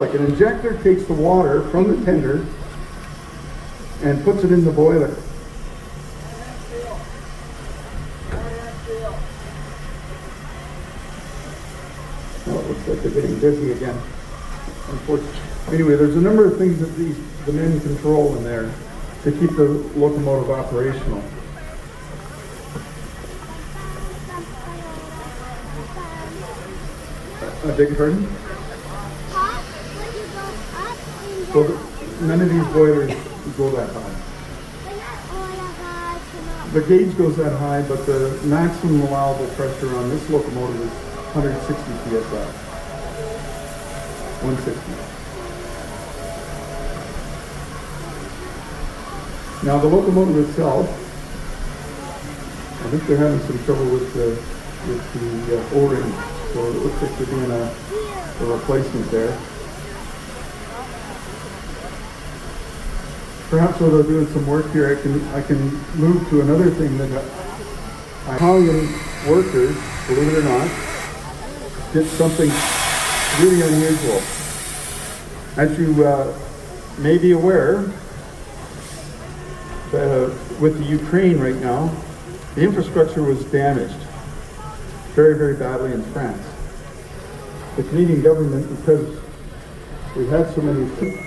Like an injector takes the water from the tender and puts it in the boiler. Oh, it looks like they're getting busy again. Unfortunately. Anyway, there's a number of things that the men control in there to keep the locomotive operational. I beg your pardon? So none of these boilers go that high. The gauge goes that high, but the maximum allowable pressure on this locomotive is 160 psi. 160. Now the locomotive itself, I think they're having some trouble with the O-ring, so it looks like they're doing a replacement there. Perhaps while they're doing some work here, I can move to another thing that Italian workers, believe it or not, did something really unusual. As you may be aware, with the Ukraine right now, the infrastructure was damaged very, very badly in France. The Canadian government, because we had so many troops,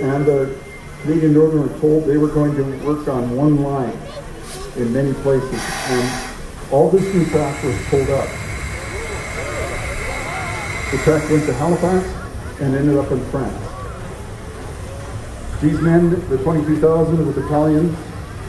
and the Canadian Northern were told they were going to work on one line in many places, and all this new track was pulled up. The track went to Halifax and ended up in France. These men, the 22,000 of the battalions,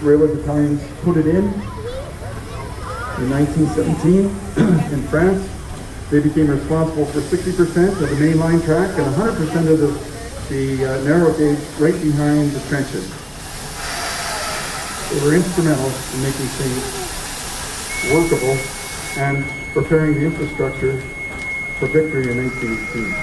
railway battalions, put it in 1917 in France. They became responsible for 60% of the main line track and 100% of the narrow gauge right behind the trenches. They were instrumental in making things workable and preparing the infrastructure for victory in 1918.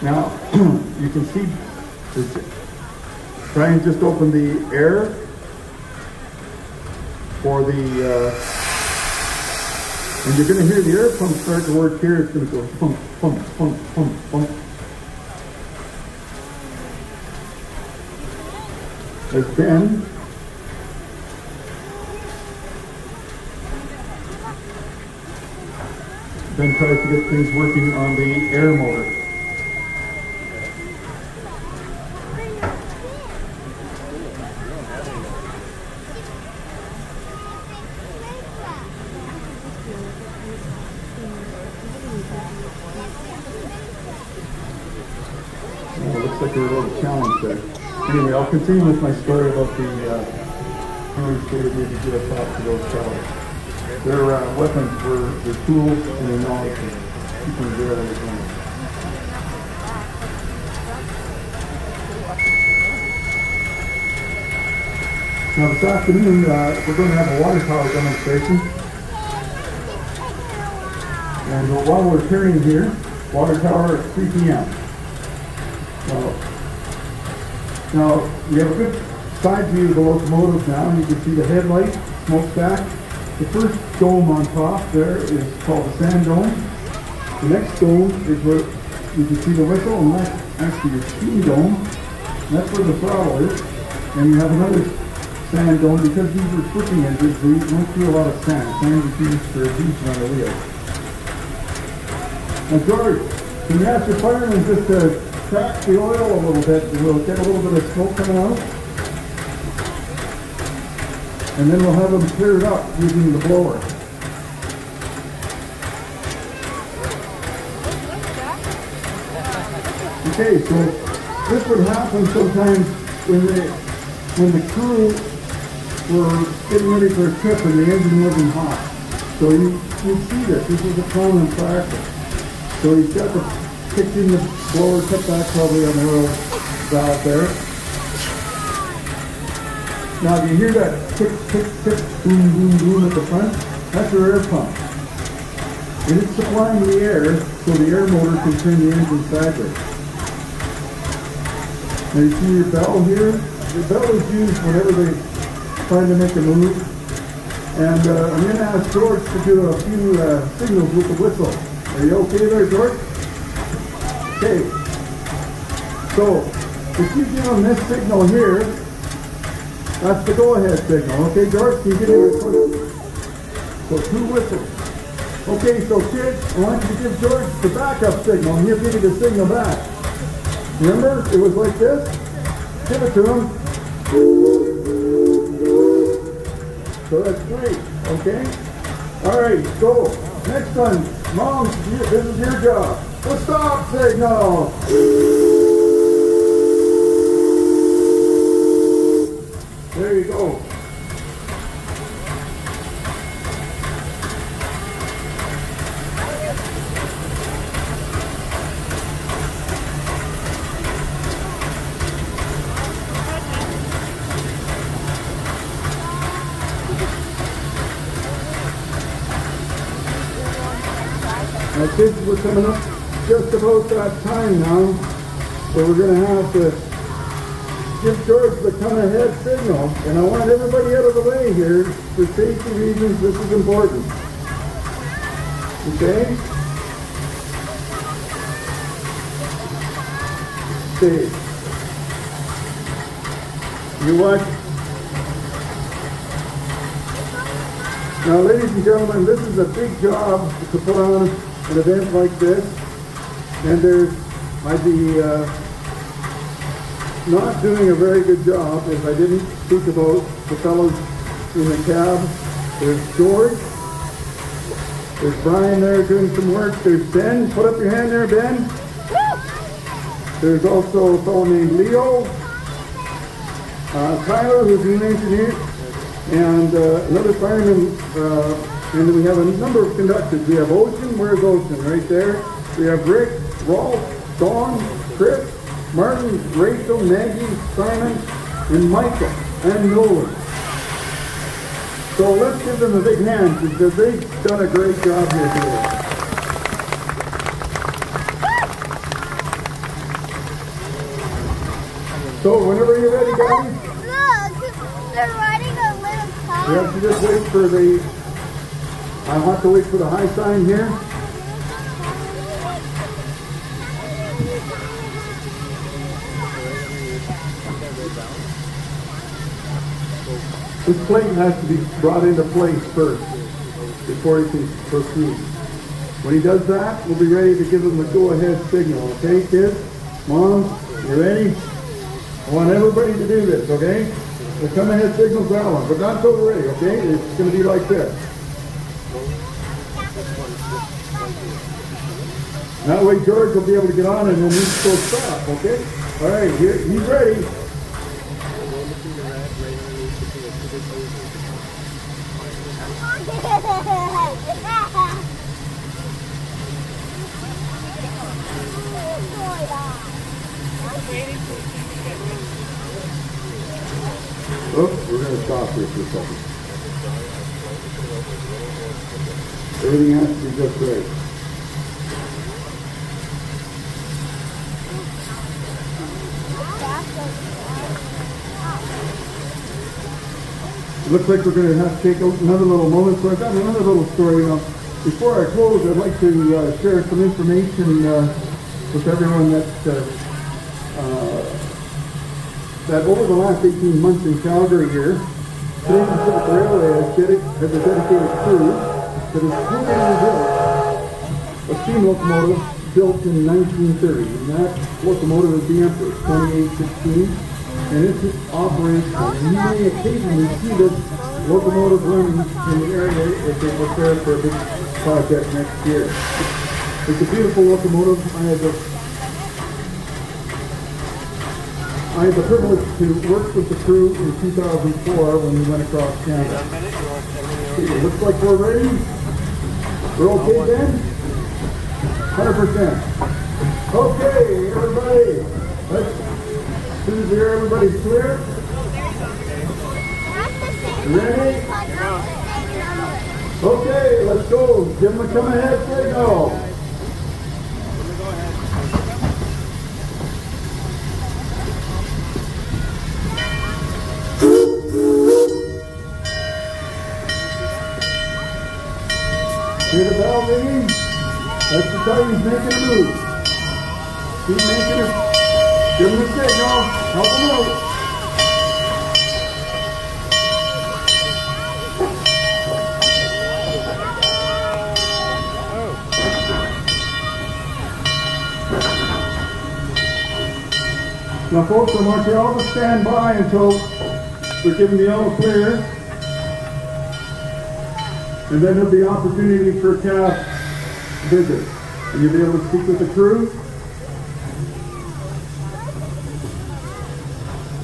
Now, you can see, try and just open the air for the, and you're going to hear the air pump start to work here. It's going to go pump, pump, pump, pump, pump. As Ben tries to get things working on the air motor. Looks like they're a little challenged there. Anyway, I'll continue with my story about the Henry Stated need to get us off to those fellows. Their weapons were their tools and their knowledge of keeping the railway going. Now this afternoon, we're going to have a water tower demonstration. And while we're appearing here, water tower at 3 p.m. Now, we have a good side view of the locomotive now. You can see the headlight, smokestack. The first dome on top there is called the sand dome. The next dome is where you can see the whistle, and that's actually your steam dome. And that's where the throttle is. And you have another sand dome. Because these are switching engines, they don't see a lot of sand. Sand is used for adhesion on the wheels. Now, George, can you ask your fireman just to crack the oil a little bit, and we'll get a little bit of smoke coming out. And then we'll have them cleared up using the blower. Okay, so this would happen sometimes when the crew were getting ready for a trip and the engine wasn't hot. So you see this. This is a common practice. So he's got the kicked in the blower, cut back probably on the oil valve there. Now do you hear that tick, tick, tick, boom, boom, boom at the front? That's your air pump. And it's supplying the air so the air motor can turn the engine sideways. Now you see your bell here? The bell is used whenever they're trying to make a move. And I'm going to ask George to do a few signals with the whistle. Are you okay there, George? Okay. So, if you give him this signal here, that's the go-ahead signal. Okay, George, can you give me a quick? So 2 whistles. Okay, so kids, I want you to give George the backup signal, and he'll give you the signal back. Remember, it was like this? Give it to him. So that's great, okay? All right, so next one, Mom, this is your job. The stop signal. There you go. Now kids, we're coming up just about that time now, so we're going to have to give George the come ahead signal, and I want everybody out of the way here. For safety reasons, this is important. Okay? Okay. You watch. Now, ladies and gentlemen, this is a big job to put on an event like this, and I'd be not doing a very good job if I didn't speak about the fellows in the cab. There's George, there's Brian there doing some work, there's Ben, put up your hand there, Ben. There's also a fellow named Leo, Tyler, who's an engineer, and another fireman, and we have a number of conductors. We have Ocean, where's Ocean? Right there. We have Rick, Rolf, Dawn, Chris, Martin, Rachel, Maggie, Simon, and Michael, and Nolan. So let's give them a big hand because they've done a great job here today. So whenever you're ready, guys. Look, they're riding a little car. We have to just wait for the, I'll have to wait for the high sign here. This plate has to be brought into place first before he can proceed. When he does that, we'll be ready to give him the go-ahead signal. Okay, kids? Mom, you ready? I want everybody to do this, okay? The come-ahead signal's that one, but not until we're ready, okay? It's going to be like this. That way George will be able to get on and then we can go stop, okay? All right, he's ready. Oh, we're going to stop here for a second. Everything has to be just right. It looks like we're going to have to take another little moment. So I've got another little story. Before I close, I'd like to share some information with everyone that over the last 18 months in Calgary here, Canadian Pacific Railway has a dedicated crew that is completely built a steam locomotive built in 1930. And that locomotive is the Empress 2816. And it operates, and you may occasionally see this locomotive running in the area as they prepare for a big project next year. It's a beautiful locomotive. I had the privilege to work with the crew in 2004 when we went across Canada. Okay, it looks like we're ready. We're okay then? 100%. Okay, everybody. Let's see here, everybody's clear. Ready? Okay, let's go. Give them a come ahead signal. Hear the bell ringing? That's to tell you he's making a move. Keep making it. Give him a signal. Help him out. Now folks, I want you all to stand by until we're given the yellow clear. And then there'll be opportunity for a cast visit. And you'll be able to speak with the crew.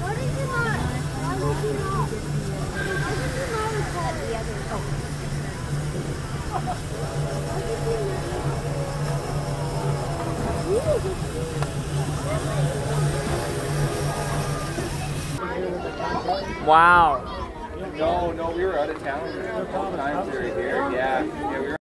What did you want? Why did you know? Why did you know we called the other? Wow. No, we were out of town. We were a couple times we were here. Yeah, we were.